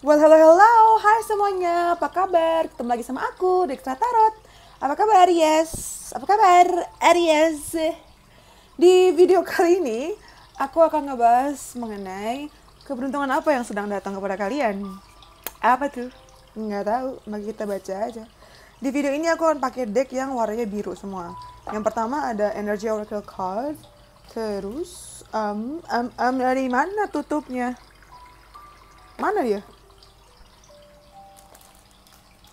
Well, hello, hai semuanya, apa kabar? Ketemu lagi sama aku, Dextra Tarot. Apa kabar, Aries? Apa kabar, Aries? Di video kali ini, aku akan ngebahas mengenai keberuntungan apa yang sedang datang kepada kalian. Apa tuh? Nggak tahu, mari kita baca aja. Di video ini aku akan pakai deck yang warnanya biru semua. Yang pertama ada Energy Oracle Card. Terus, dari mana tutupnya? Mana dia?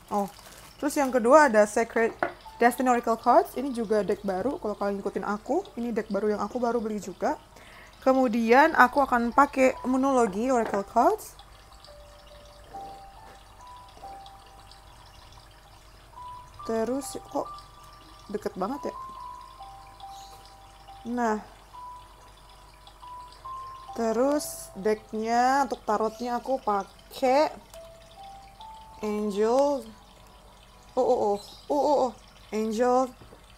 Oh, terus yang kedua ada Sacred Destiny Oracle Cards. Ini juga deck baru. Kalau kalian ikutin aku, ini deck baru yang aku baru beli juga. Kemudian aku akan pakai Moonology Oracle Cards. Terus kok deket banget ya? Nah, terus decknya untuk tarotnya aku pakai Angel. Angel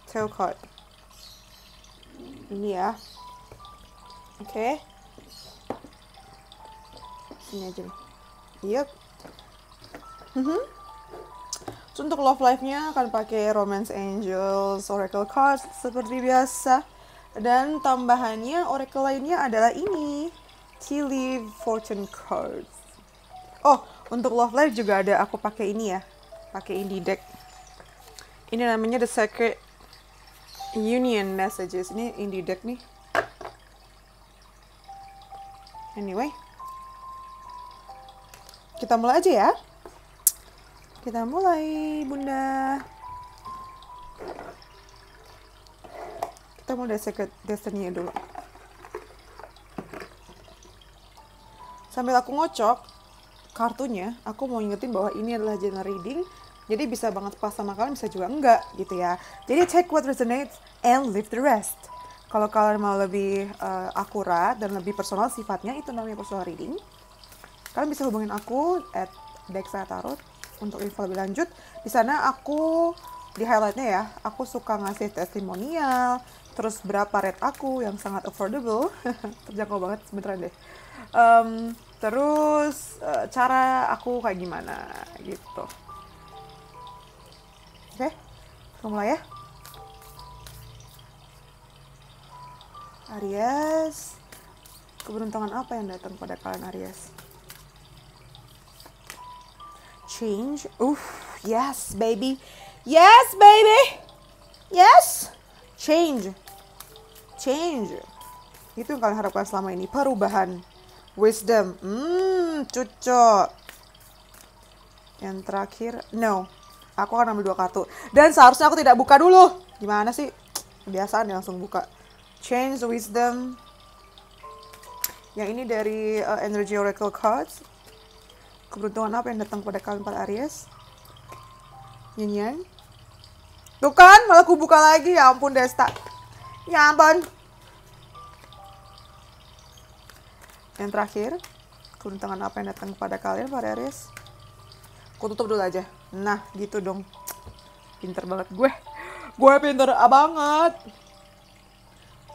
Tail Card. Ini ya. Oke. Sini aja nih. Yep. Terus untuk love life-nya akan pakai Romance Angels Oracle Cards seperti biasa. Dan tambahannya oracle lainnya adalah ini. Tea Leaf Fortune Cards. Oh, untuk love life juga ada aku pakai ini ya. Pakai indie deck. Ini namanya The Sacred Union Messages. Ini indie deck nih. Anyway. Kita mulai aja ya. Kita mulai, Bunda. Kita mulai dari Sacred Destiny dulu. Sambil aku ngocok kartunya, aku mau ingetin bahwa ini adalah general reading. Jadi bisa banget pas sama kalian, bisa juga enggak gitu ya. Jadi take what resonates and leave the rest. Kalau kalian mau lebih akurat dan lebih personal sifatnya, itu namanya personal reading. Kalian bisa hubungin aku @dextratarot untuk info lebih lanjut. Di sana aku di highlightnya ya, aku suka ngasih testimonial, terus berapa rate aku yang sangat affordable, terjangkau banget beneran deh. Terus cara aku kayak gimana gitu. Oke, kita mulai ya. Aries, keberuntungan apa yang datang pada kalian Aries? Change. Yes, baby. Yes, baby. Yes. Change. Change. Itu yang kalian harapkan selama ini. Perubahan. Wisdom. Cocok. Yang terakhir, no. Aku akan ambil 2 kartu. Dan seharusnya aku tidak buka dulu. Gimana sih? Kebiasaan ya langsung buka. Change, wisdom. Yang ini dari Energy Oracle Cards. Keberuntungan apa yang datang pada kalian para Aries? Yin. Tuh kan, malah aku buka lagi. Ya ampun, Desta. Ya ampun. Yang terakhir, keberuntungan apa yang datang kepada kalian para Aries? Aku tutup dulu aja. Nah, gitu dong. Pinter banget gue. Gue pinter banget.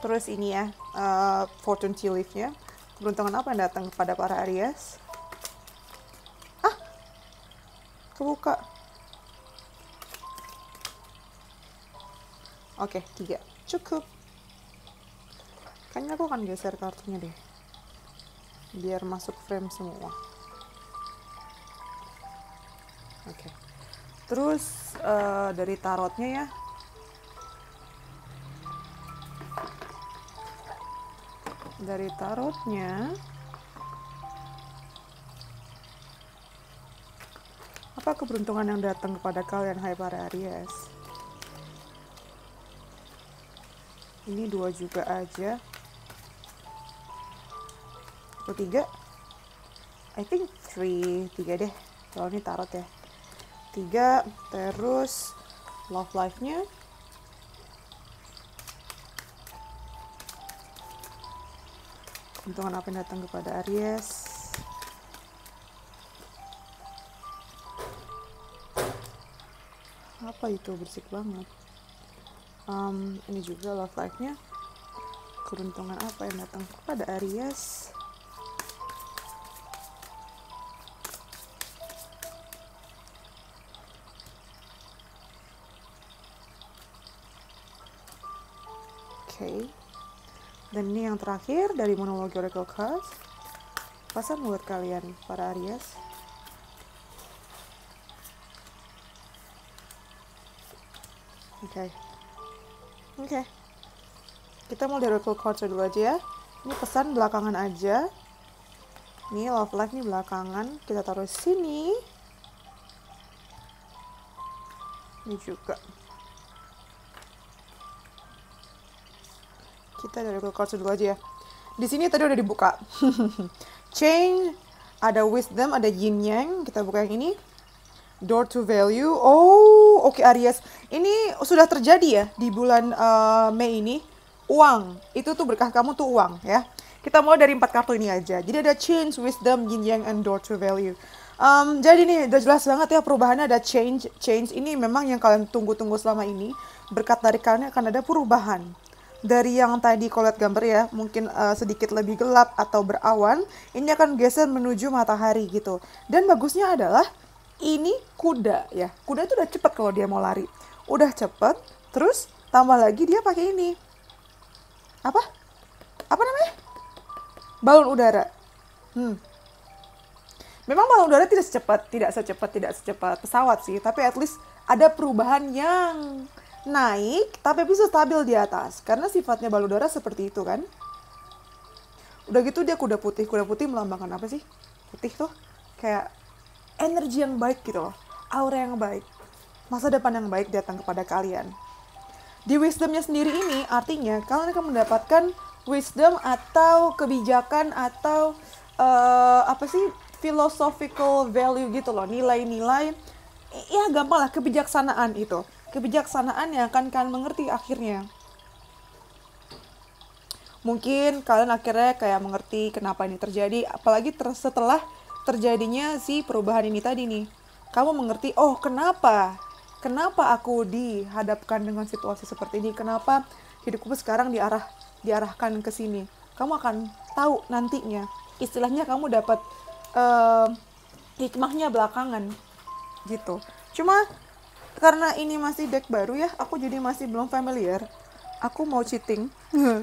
Terus ini ya, Fortune Tea Leaf-nya. Keberuntungan apa yang datang kepada para Aries? Kebuka. Oke, 3. Cukup. Kayaknya aku akan geser kartunya deh. Biar masuk frame semua. Oke. Terus dari tarotnya ya. Dari tarotnya. Apa keberuntungan yang datang kepada kalian hai para Aries? Ini 2 juga aja. Atau 3? I think 3 deh. Kalau ini tarot ya. 3, terus love life-nya. Keberuntungan apa yang datang kepada Aries? Apa itu, bersik banget. Ini juga love life-nya. Keberuntungan apa yang datang kepada Aries? Oke. Dan ini yang terakhir dari monologi Oracle Cards. Pesan buat kalian para Aries. Oke. Kita mau dari Oracle Cards dulu aja ya. Ini pesan belakangan aja. Ini love life nih belakangan. Kita taruh sini. Ini juga. Kita dari Oracle Cards dulu aja ya. Di sini tadi udah dibuka. Change, ada wisdom, ada yin yang. Kita buka yang ini. Door to value. Oh, oke Aries. Ini sudah terjadi ya di bulan Mei ini. Uang, itu tuh berkah kamu tuh uang ya. Kita mulai dari 4 kartu ini aja. Jadi ada change, wisdom, yin yang, and door to value. Jadi nih udah jelas banget ya perubahannya, ada change. Change ini memang yang kalian tunggu-tunggu selama ini. Berkat dari kalian akan ada perubahan. Dari yang tadi kalau lihat gambar ya, mungkin sedikit lebih gelap atau berawan, ini akan geser menuju matahari gitu. Dan bagusnya adalah ini kuda ya. Kuda itu udah cepet kalau dia mau lari. Udah cepet, terus tambah lagi dia pakai ini. Apa namanya? Balon udara. Memang balon udara tidak secepat pesawat sih, tapi at least ada perubahan yang naik tapi bisa stabil di atas. Karena sifatnya balon udara seperti itu kan. Udah gitu dia kuda putih. Kuda putih melambangkan apa sih? Putih tuh kayak energi yang baik gitu loh. Aura yang baik. Masa depan yang baik datang kepada kalian. Di wisdomnya sendiri ini artinya kalian akan mendapatkan wisdom atau kebijakan atau philosophical value gitu loh, nilai-nilai, ya gampang lah, kebijaksanaan itu, kebijaksanaan yang akan kalian mengerti akhirnya. Mungkin kalian akhirnya kayak mengerti kenapa ini terjadi, apalagi setelah terjadinya si perubahan ini tadi nih, kamu mengerti, oh kenapa aku dihadapkan dengan situasi seperti ini, kenapa hidupku sekarang diarahkan ke sini. Kamu akan tahu nantinya. Istilahnya kamu dapat hikmahnya belakangan gitu. Cuma karena ini masih deck baru ya, aku jadi masih belum familiar. Aku mau cheating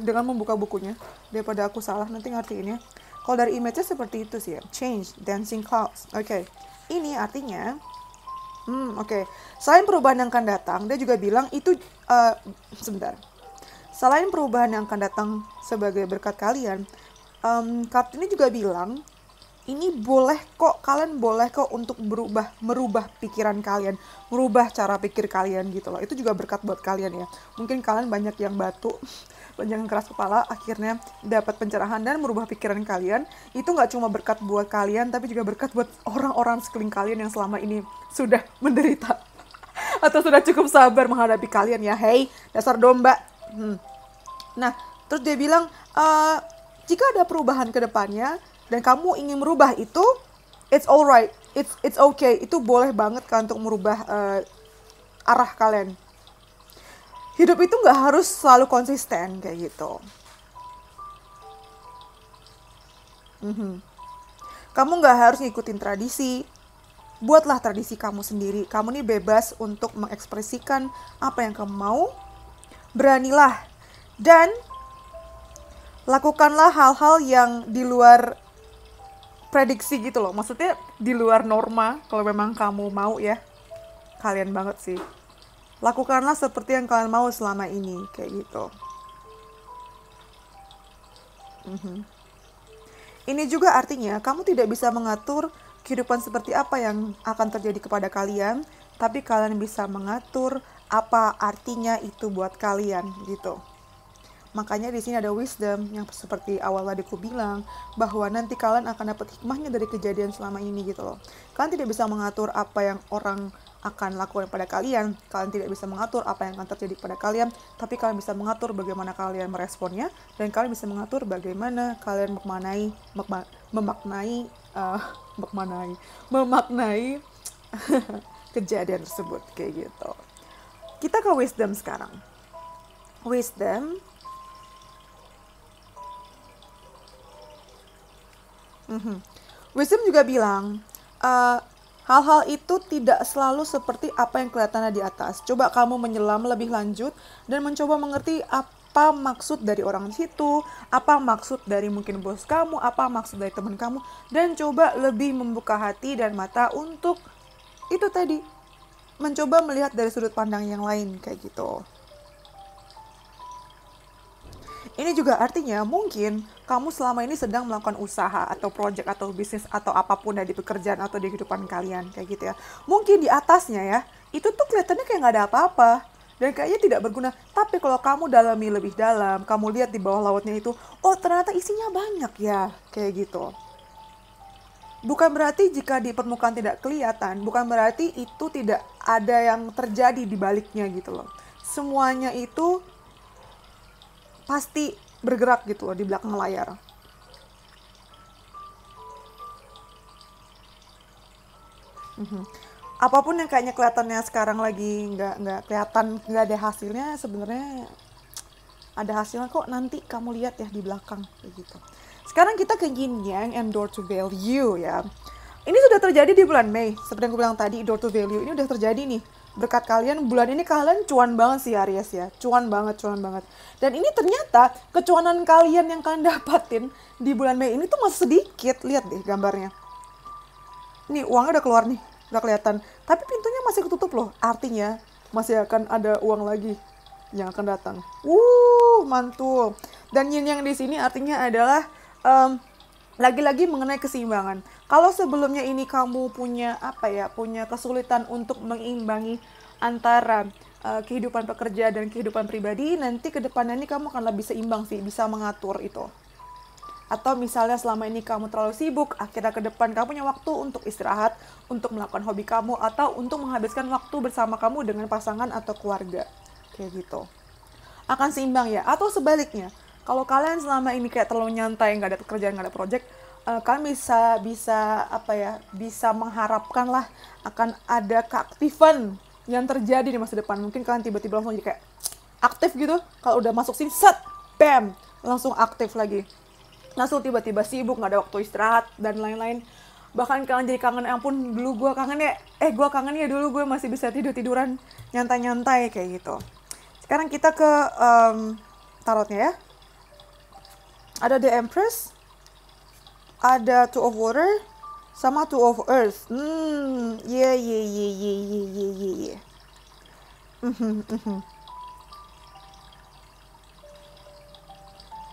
dengan membuka bukunya daripada aku salah nanti ngertiinnya. Kalau dari image-nya seperti itu sih ya. Change, dancing clouds. Oke. Ini artinya selain perubahan yang akan datang, dia juga bilang itu sebentar. Selain perubahan yang akan datang sebagai berkat kalian, kartu ini juga bilang, ini kalian boleh kok untuk merubah pikiran kalian, merubah cara pikir kalian gitu loh. Itu juga berkat buat kalian ya. Mungkin kalian banyak yang batu, banyak yang keras kepala, akhirnya dapat pencerahan dan merubah pikiran kalian. Itu nggak cuma berkat buat kalian, tapi juga berkat buat orang-orang sekeliling kalian yang selama ini sudah menderita atau sudah cukup sabar menghadapi kalian ya. Hey, dasar domba. Nah, terus dia bilang, jika ada perubahan ke depannya dan kamu ingin merubah itu, it's alright, it's okay, itu boleh banget kan untuk merubah arah kalian. Hidup itu nggak harus selalu konsisten kayak gitu. Kamu nggak harus ngikutin tradisi. Buatlah tradisi kamu sendiri. Kamu nih bebas untuk mengekspresikan apa yang kamu mau. Beranilah dan lakukanlah hal-hal yang di luar prediksi gitu loh. Maksudnya di luar norma kalau memang kamu mau ya. Kalian banget sih. Lakukanlah seperti yang kalian mau selama ini kayak gitu. Ini juga artinya kamu tidak bisa mengatur kehidupan seperti apa yang akan terjadi kepada kalian, tapi kalian bisa mengatur apa artinya itu buat kalian gitu. Makanya di sini ada wisdom yang seperti awal tadi aku bilang, bahwa nanti kalian akan dapat hikmahnya dari kejadian selama ini gitu loh. Kalian tidak bisa mengatur apa yang orang akan lakukan pada kalian. Kalian tidak bisa mengatur apa yang akan terjadi pada kalian, tapi kalian bisa mengatur bagaimana kalian meresponnya, dan kalian bisa mengatur bagaimana kalian memaknai kejadian tersebut kayak gitu. Kita ke wisdom sekarang. Wisdom Wisdom juga bilang, hal-hal itu tidak selalu seperti apa yang kelihatannya di atas. Coba kamu menyelam lebih lanjut dan mencoba mengerti apa maksud dari orang situ, apa maksud dari mungkin bos kamu, apa maksud dari teman kamu, dan coba lebih membuka hati dan mata untuk itu tadi, mencoba melihat dari sudut pandang yang lain kayak gitu. Ini juga artinya mungkin kamu selama ini sedang melakukan usaha atau project atau bisnis atau apapun dari pekerjaan atau di kehidupan kalian kayak gitu ya. Mungkin di atasnya ya, itu tuh kelihatannya kayak nggak ada apa-apa dan kayaknya tidak berguna. Tapi kalau kamu dalami lebih dalam, kamu lihat di bawah lautnya itu, oh ternyata isinya banyak ya, kayak gitu. Bukan berarti jika di permukaan tidak kelihatan, bukan berarti itu tidak ada yang terjadi di baliknya gitu loh. Semuanya itu pasti bergerak gitu loh di belakang layar. Apapun yang kayaknya kelihatannya sekarang lagi nggak kelihatan, nggak ada hasilnya, sebenarnya ada hasilnya kok, nanti kamu lihat ya di belakang kayak gitu. Sekarang kita ke yin yang and door to value ya. Ini sudah terjadi di bulan Mei. Seperti yang aku bilang tadi, door to value ini udah terjadi nih. Berkat kalian, bulan ini kalian cuan banget sih Aries ya. Cuan banget, cuan banget. Dan ini ternyata kecuanan kalian yang kalian dapatin di bulan Mei ini tuh masih sedikit. Lihat deh gambarnya. Nih uangnya udah keluar nih, udah kelihatan. Tapi pintunya masih ketutup loh. Artinya masih akan ada uang lagi yang akan datang. Mantul. Dan yin yang di sini artinya adalah lagi-lagi mengenai keseimbangan. Kalau sebelumnya ini kamu punya punya kesulitan untuk mengimbangi antara kehidupan pekerja dan kehidupan pribadi, nanti ke depannya ini kamu akan lebih seimbang sih, bisa mengatur itu. Atau misalnya selama ini kamu terlalu sibuk, akhirnya ke depan kamu punya waktu untuk istirahat, untuk melakukan hobi kamu, atau untuk menghabiskan waktu bersama kamu dengan pasangan atau keluarga. Kayak gitu. Akan seimbang ya. Atau sebaliknya, kalau kalian selama ini kayak terlalu nyantai, nggak ada pekerjaan, nggak ada project, kalian bisa mengharapkan lah akan ada keaktifan yang terjadi di masa depan. Mungkin kalian tiba-tiba langsung jadi kayak aktif gitu. Kalau udah masuk sini, set, bam, langsung aktif lagi. Langsung tiba-tiba sibuk, nggak ada waktu istirahat dan lain-lain. Bahkan kalian jadi kangen, ampun dulu gue kangen ya dulu gue masih bisa tidur-tiduran, nyantai-nyantai kayak gitu. Sekarang kita ke tarotnya ya. Ada The Empress, ada Two of Water, sama Two of Earth.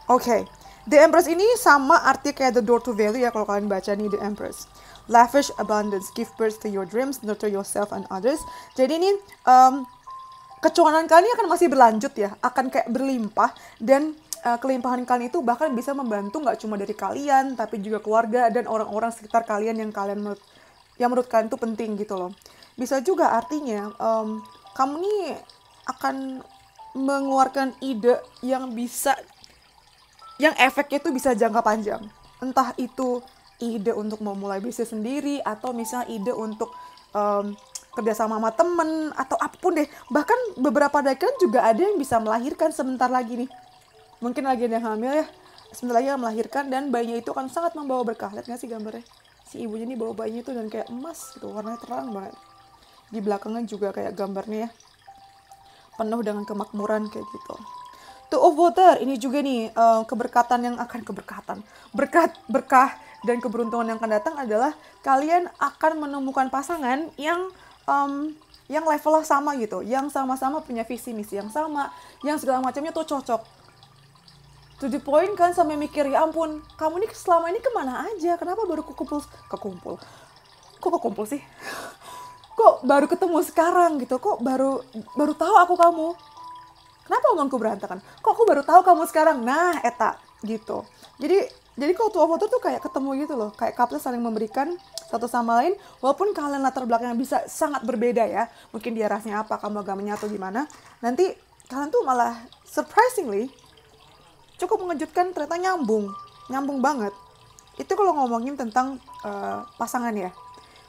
Oke. The Empress ini sama arti kayak The Door to Value ya kalau kalian baca nih The Empress. Lavish abundance, give birth to your dreams, nurture yourself and others. Jadi ini kecuanan kalian akan masih berlanjut ya, akan kayak berlimpah, dan kelimpahan kalian itu bahkan bisa membantu nggak cuma dari kalian, tapi juga keluarga dan orang-orang sekitar kalian yang menurut kalian itu penting gitu loh. Bisa juga artinya kamu nih akan mengeluarkan ide yang efeknya itu bisa jangka panjang. Entah itu ide untuk memulai bisnis sendiri, atau misalnya ide untuk kerjasama sama temen, atau apapun deh. Bahkan beberapa dari kalian juga ada yang bisa melahirkan sebentar lagi nih. Mungkin lagi ada yang hamil ya, sebentar lagi akan melahirkan, dan bayinya itu akan sangat membawa berkah. Lihat gak sih gambarnya? Si ibunya nih bawa bayinya itu dan kayak emas gitu, warnanya terang banget. Di belakangnya juga kayak gambarnya ya, penuh dengan kemakmuran kayak gitu. Two of Water, ini juga nih keberkatan yang akan berkah dan keberuntungan yang akan datang adalah kalian akan menemukan pasangan yang levelnya sama gitu, yang sama-sama punya visi misi yang sama, yang segala macamnya tuh cocok. To the point kan sampai mikir, ya ampun, kamu nih selama ini kemana aja? Kenapa baru kekumpul? Kok kekumpul sih? Kok baru ketemu sekarang gitu? Kok baru tahu aku kamu? Kenapa omonganku berantakan? Kok aku baru tahu kamu sekarang? Nah, eta gitu. Jadi kalau Two of Water tuh kayak ketemu gitu loh, kayak couple saling memberikan satu sama lain, walaupun kalian latar belakangnya bisa sangat berbeda ya. Mungkin dia rasnya apa, kamu agamanya atau gimana. Nanti kalian tuh malah surprisingly cukup mengejutkan, ternyata nyambung banget. Itu kalau ngomongin tentang pasangan ya.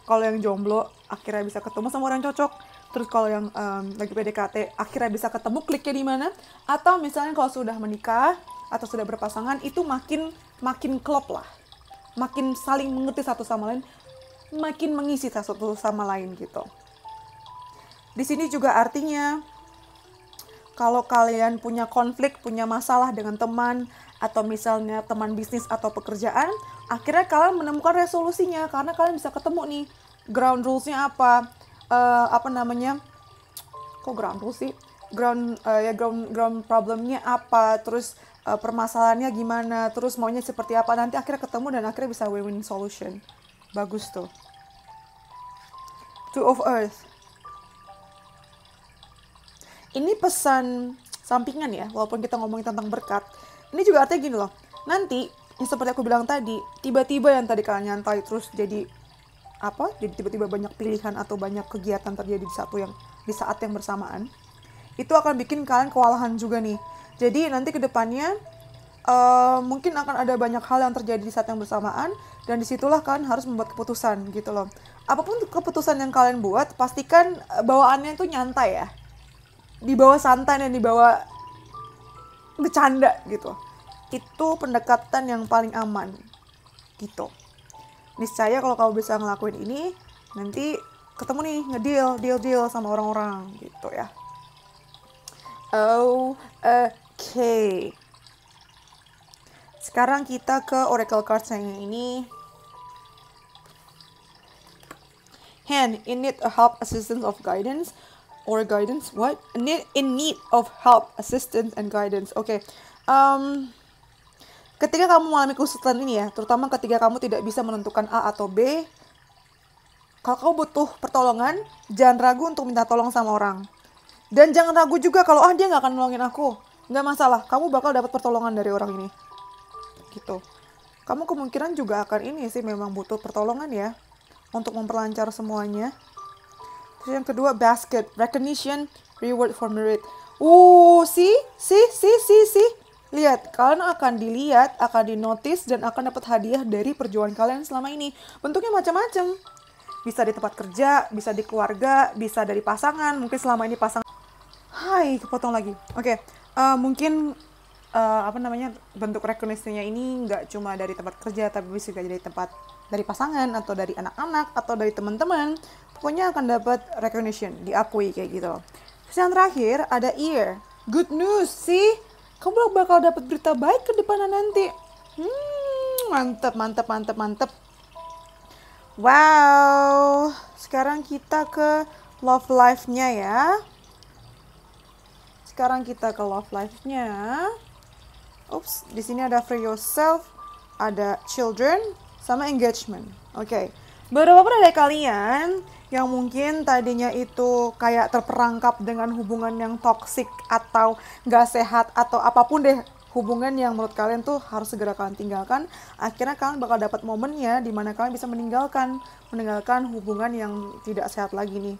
Kalau yang jomblo akhirnya bisa ketemu sama orang cocok. Terus kalau yang lagi PDKT akhirnya bisa ketemu kliknya di mana. Atau misalnya kalau sudah menikah atau sudah berpasangan, itu makin klop lah. Makin saling mengerti satu sama lain, makin mengisi satu sama lain gitu. Di sini juga artinya kalau kalian punya konflik, punya masalah dengan teman, atau misalnya teman bisnis atau pekerjaan, akhirnya kalian menemukan resolusinya, karena kalian bisa ketemu nih, ground rules-nya apa, apa namanya, kok ground rules sih? Ground problemnya apa, terus permasalahannya gimana, terus maunya seperti apa, nanti akhirnya ketemu dan akhirnya bisa win-win solution. Bagus tuh. Two of Earth. Ini pesan sampingan ya, walaupun kita ngomongin tentang berkat. Ini juga artinya gini loh, nanti yang seperti aku bilang tadi, tiba-tiba yang tadi kalian nyantai terus jadi apa? Jadi tiba-tiba banyak pilihan atau banyak kegiatan terjadi di saat yang bersamaan. Itu akan bikin kalian kewalahan juga nih. Jadi nanti ke depannya mungkin akan ada banyak hal yang terjadi di saat yang bersamaan, dan disitulah kalian harus membuat keputusan gitu loh. Apapun keputusan yang kalian buat, pastikan bawaannya itu nyantai ya. Dibawa santai dan dibawa bercanda gitu. Itu pendekatan yang paling aman gitu. Niscaya kalau kamu bisa ngelakuin ini, nanti ketemu nih deal sama orang-orang gitu ya. Okay. Sekarang kita ke Oracle Cards yang ini. Hand, in need of help, assistance, of guidance. Or guidance, what? In need of help, assistance, and guidance. Oke. Ketika kamu mengalami kesulitan ini ya, terutama ketika kamu tidak bisa menentukan A atau B, kalau kamu butuh pertolongan, jangan ragu untuk minta tolong sama orang. Dan jangan ragu juga kalau dia nggak akan nolongin aku. Nggak masalah, kamu bakal dapat pertolongan dari orang ini. Gitu. Kamu kemungkinan juga akan ini sih memang butuh pertolongan ya, untuk memperlancar semuanya. Terus yang kedua, basket, recognition, reward for merit. See. Lihat, kalian akan dilihat, akan dinotis, dan akan dapat hadiah dari perjuangan kalian selama ini. Bentuknya macam-macam. Bisa di tempat kerja, bisa di keluarga, bisa dari pasangan. Mungkin selama ini pasangan. Hai, kepotong lagi. Oke, mungkin bentuk recognition-nya ini nggak cuma dari tempat kerja, tapi bisa juga dari pasangan, atau dari anak-anak, atau dari teman-teman. Pokoknya akan dapat recognition, diakui kayak gitu. Terus yang terakhir ada ear, good news sih, kamu bakal dapat berita baik ke depannya nanti. Mantep. Wow, sekarang kita ke love life-nya ya. Oops, di sini ada free yourself, ada children, sama engagement. Oke. Beberapa dari kalian yang mungkin tadinya itu kayak terperangkap dengan hubungan yang toksik atau gak sehat atau apapun deh, hubungan yang menurut kalian tuh harus segera kalian tinggalkan, akhirnya kalian bakal dapat momennya di mana kalian bisa meninggalkan hubungan yang tidak sehat lagi nih.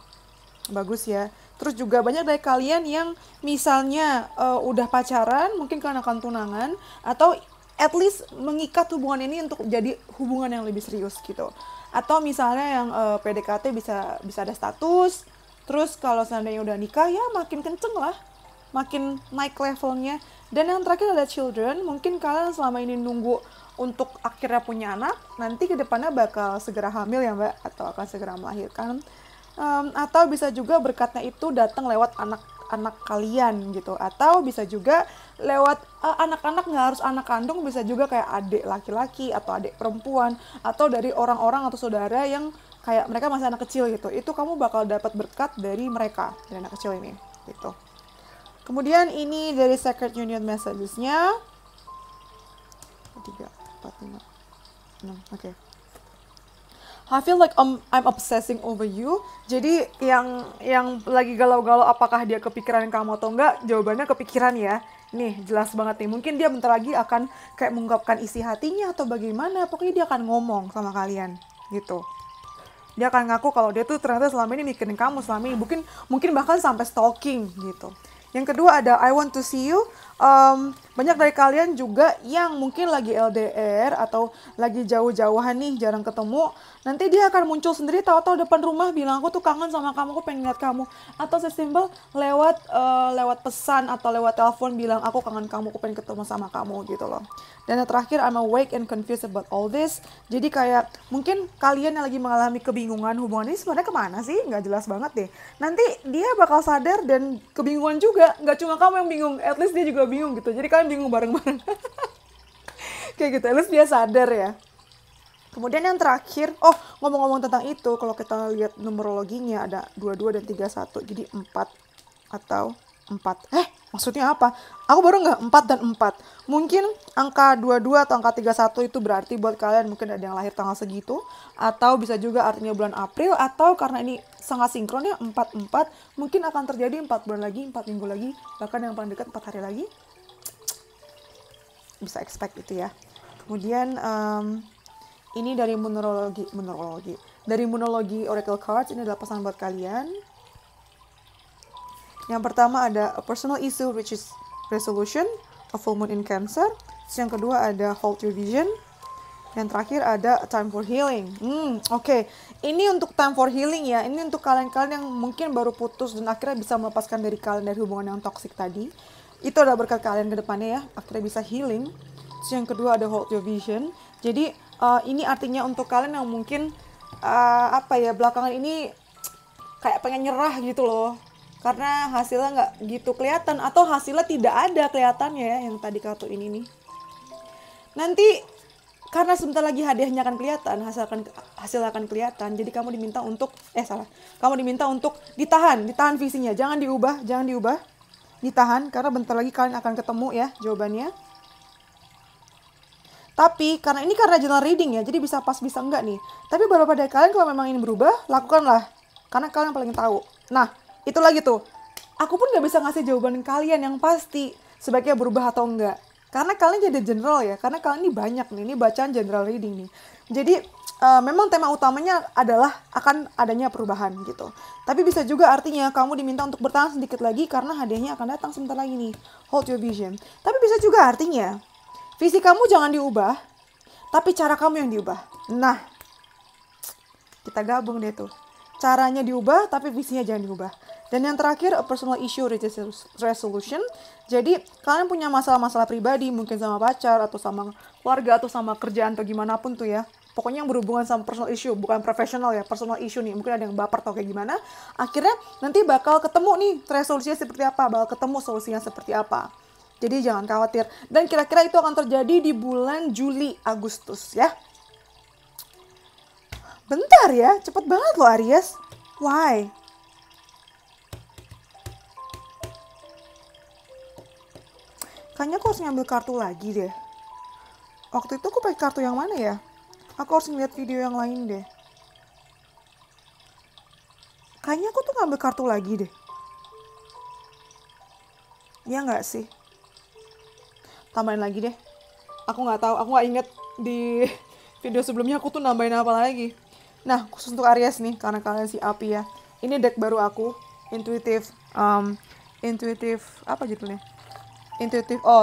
Bagus ya. Terus juga banyak dari kalian yang misalnya udah pacaran, mungkin kalian akan tunangan, atau at least mengikat hubungan ini untuk jadi hubungan yang lebih serius gitu. Atau misalnya yang PDKT bisa ada status, terus kalau seandainya udah nikah ya makin kenceng lah, makin naik levelnya. Dan yang terakhir ada children, mungkin kalian selama ini nunggu untuk akhirnya punya anak, nanti kedepannya bakal segera hamil ya mbak, atau akan segera melahirkan. Atau bisa juga berkatnya itu datang lewat anak kalian gitu, atau bisa juga lewat anak-anak, nggak harus anak kandung, bisa juga kayak adik laki-laki atau adik perempuan, atau dari orang-orang atau saudara yang kayak mereka masih anak kecil gitu, itu kamu bakal dapat berkat dari mereka, dari anak kecil ini gitu. Kemudian ini dari Sacred Union Messages-nya 3, 4, 5, 6, oke. I feel like I'm obsessing over you. Jadi yang lagi galau-galau apakah dia kepikiran kamu atau enggak, jawabannya kepikiran ya. Nih jelas banget nih, mungkin dia bentar lagi akan kayak mengungkapkan isi hatinya atau bagaimana, pokoknya dia akan ngomong sama kalian gitu. Dia akan ngaku kalau dia tuh ternyata selama ini mikirin kamu, selama ini mungkin bahkan sampai stalking gitu. Yang kedua ada I want to see you. banyak dari kalian juga yang mungkin lagi LDR atau lagi jauh-jauhan nih, jarang ketemu. Nanti dia akan muncul sendiri tahu-tahu depan rumah bilang, aku tuh kangen sama kamu, aku pengen lihat kamu. Atau sesimpel lewat pesan atau lewat telepon bilang, aku kangen kamu, aku pengen ketemu sama kamu gitu loh. Dan yang terakhir, I'm awake and confused about all this. Jadi kayak mungkin kalian yang lagi mengalami kebingungan hubungan ini sebenarnya kemana sih? Nggak jelas banget deh. Nanti dia bakal sadar dan kebingungan juga. Nggak cuma kamu yang bingung, at least dia juga bingung gitu. Jadi kalian bingung bareng-bareng. Kayak gitu, at least dia sadar ya. Kemudian yang terakhir, ngomong-ngomong tentang itu, kalau kita lihat numerologinya ada 22 dan 31, jadi 4 atau 4. Maksudnya apa? Aku baru nggak 4 dan 4. Mungkin angka 22 atau angka 31 itu berarti buat kalian mungkin ada yang lahir tanggal segitu, atau bisa juga artinya bulan April, atau karena ini sangat sinkron ya, 4-4, mungkin akan terjadi 4 bulan lagi, 4 minggu lagi, bahkan yang paling dekat 4 hari lagi. Bisa expect itu ya. Kemudian ini dari dari Moonology Oracle Cards, ini adalah pesan buat kalian. Yang pertama ada a personal issue which is resolution, a full moon in Cancer. Terus yang kedua ada hold your vision. Yang terakhir ada time for healing. Oke. Ini untuk time for healing ya. Ini untuk kalian-kalian yang mungkin baru putus dan akhirnya bisa melepaskan diri kalian dari hubungan yang toksik tadi. Itu adalah berkat kalian ke depannya ya. Akhirnya bisa healing. Terus yang kedua ada hold your vision. Jadi ini artinya untuk kalian yang mungkin belakangan ini kayak pengen nyerah gitu loh, karena hasilnya nggak gitu kelihatan atau hasilnya tidak ada kelihatannya ya, yang tadi kartu ini nih. Nanti karena sebentar lagi hadiahnya akan kelihatan, hasil akan kelihatan, jadi kamu diminta untuk ditahan visinya, jangan diubah, ditahan karena bentar lagi kalian akan ketemu ya jawabannya. Tapi karena general reading ya, jadi bisa pas bisa enggak nih. Tapi beberapa dari kalian kalau memang ingin berubah, lakukanlah. Karena kalian paling tahu. Nah, itu lagi tuh. Aku pun gak bisa ngasih jawaban kalian yang pasti sebaiknya berubah atau enggak. Karena kalian jadi general ya. Karena kalian ini banyak nih. Ini bacaan general reading nih. Jadi memang tema utamanya adalah akan adanya perubahan gitu. Tapi bisa juga artinya kamu diminta untuk bertahan sedikit lagi karena hadiahnya akan datang sebentar lagi nih. Hold your vision. Tapi bisa juga artinya visi kamu jangan diubah, tapi cara kamu yang diubah. Nah, kita gabung deh tuh. Caranya diubah, tapi visinya jangan diubah. Dan yang terakhir, a personal issue resolution. Jadi, kalian punya masalah-masalah pribadi, mungkin sama pacar, atau sama keluarga, atau sama kerjaan, atau gimana pun tuh ya. Pokoknya yang berhubungan sama personal issue, bukan profesional ya, personal issue nih. Mungkin ada yang baper atau kayak gimana. Akhirnya, nanti bakal ketemu nih, resolusinya seperti apa, bakal ketemu solusinya seperti apa. Jadi jangan khawatir. Dan kira-kira itu akan terjadi di bulan Juli, Agustus ya. Bentar ya, cepet banget loh Aries. Why? Kayaknya aku harus ngambil kartu lagi deh. Waktu itu aku pakai kartu yang mana ya? Aku harus ngeliat video yang lain deh. Kayaknya aku tuh ngambil kartu lagi deh. Ya nggak sih? Tambahin lagi deh. Aku nggak tahu, aku nggak inget di video sebelumnya aku tuh nambahin apa lagi. Nah, khusus untuk Aries nih, karena kalian si api ya. Ini deck baru aku, intuitive, apa judulnya?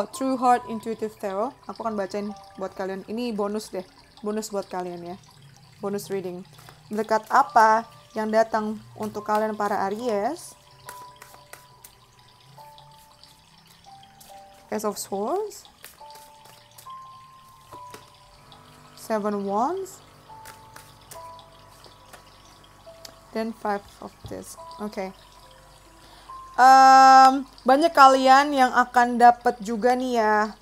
True Heart Intuitive Tarot. Aku akan bacain buat kalian. Ini bonus deh, bonus buat kalian ya. Bonus reading. Berkat apa yang datang untuk kalian para Aries? Ace of Swords, 7 Wands, then 5 of Discs. Oke. Banyak kalian yang akan dapat juga nih ya,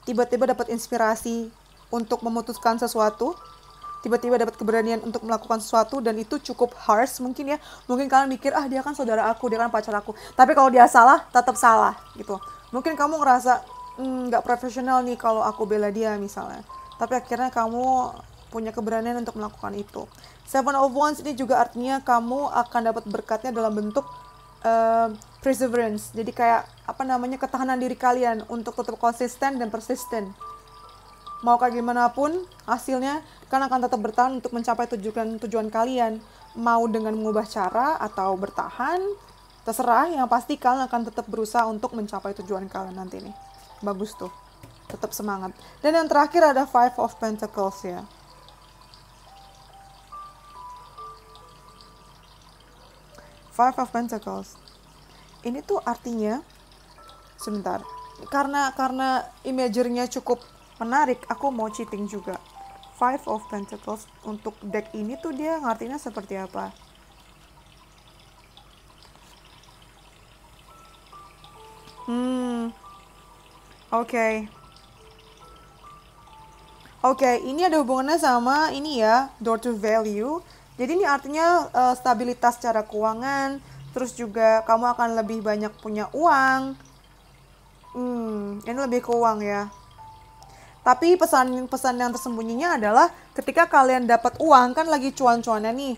tiba-tiba dapat inspirasi untuk memutuskan sesuatu. Tiba-tiba dapat keberanian untuk melakukan sesuatu dan itu cukup harsh mungkin ya. Mungkin kalian mikir, dia kan saudara aku, dia kan pacar aku. Tapi kalau dia salah, tetap salah gitu. Mungkin kamu ngerasa nggak profesional nih kalau aku bela dia misalnya. Tapi akhirnya kamu punya keberanian untuk melakukan itu. 7 of Wands ini juga artinya kamu akan dapat berkatnya dalam bentuk perseverance. Jadi kayak ketahanan diri kalian untuk tetap konsisten dan persisten. Mau kayak gimana pun hasilnya, kalian akan tetap bertahan untuk mencapai tujuan kalian. Mau dengan mengubah cara atau bertahan, Terserah, yang pasti kalian akan tetap berusaha untuk mencapai tujuan kalian nanti nih. Bagus tuh. Tetap semangat. Dan yang terakhir ada Five of Pentacles ya. Five of Pentacles. Ini tuh artinya, sebentar. Karena imagery-nya cukup menarik, aku mau cheating juga. Five of Pentacles untuk deck ini tuh dia ngartinya seperti apa? Oke. Oke, ini ada hubungannya sama ini ya, door to value. Jadi ini artinya stabilitas secara keuangan, terus juga kamu akan lebih banyak punya uang. Ini lebih ke uang ya. Tapi pesan yang tersembunyinya adalah ketika kalian dapat uang, kan lagi cuan-cuannya nih.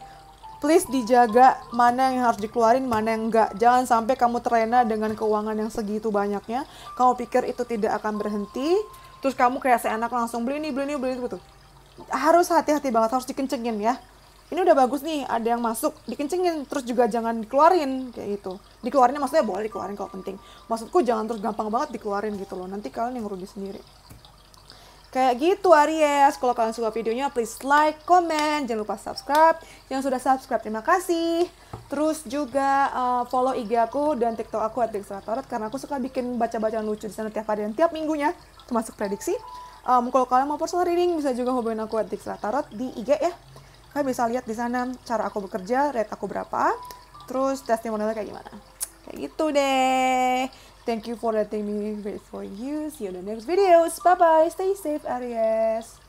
Please dijaga mana yang harus dikeluarin, mana yang enggak. Jangan sampai kamu terlena dengan keuangan yang segitu banyaknya. Kamu pikir itu tidak akan berhenti. Terus kamu kayak seenak langsung beli ini gitu. Harus hati-hati banget, harus dikencengin ya. Ini udah bagus nih, ada yang masuk, dikencengin. Terus juga jangan dikeluarin, kayak gitu. Dikeluarinnya maksudnya boleh dikeluarin kalau penting. Maksudku jangan terus gampang banget dikeluarin gitu loh. Nanti kalian yang rugi sendiri. Kayak gitu Aries. Kalau kalian suka videonya, please like, comment, jangan lupa subscribe. Yang sudah subscribe, terima kasih. Terus juga follow IG aku dan TikTok aku @dextratarot, karena aku suka bikin baca-bacaan lucu di sana tiap hari dan tiap minggunya, termasuk prediksi. Kalau kalian mau personal reading, bisa juga hubungin aku @dextratarot di IG ya. Kalian bisa lihat di sana cara aku bekerja, rate aku berapa, terus testimonialnya kayak gimana. Kayak gitu deh. Thank you for letting me wait for you. See you in the next videos. Bye-bye. Stay safe, Aries.